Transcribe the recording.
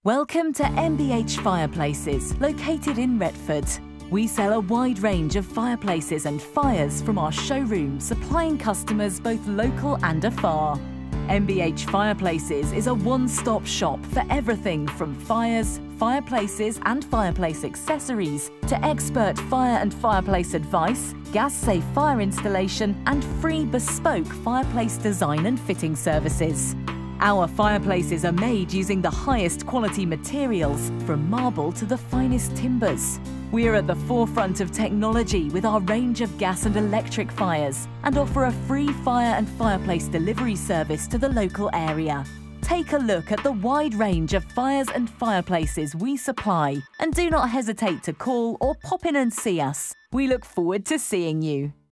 Welcome to MBH Fireplaces, located in Retford. We sell a wide range of fireplaces and fires from our showroom, supplying customers both local and afar. MBH Fireplaces is a one-stop shop for everything from fires, fireplaces and fireplace accessories to expert fire and fireplace advice, gas-safe fire installation and free bespoke fireplace design and fitting services. Our fireplaces are made using the highest quality materials, from marble to the finest timbers. We're at the forefront of technology with our range of gas and electric fires and offer a free fire and fireplace delivery service to the local area. Take a look at the wide range of fires and fireplaces we supply and do not hesitate to call or pop in and see us. We look forward to seeing you.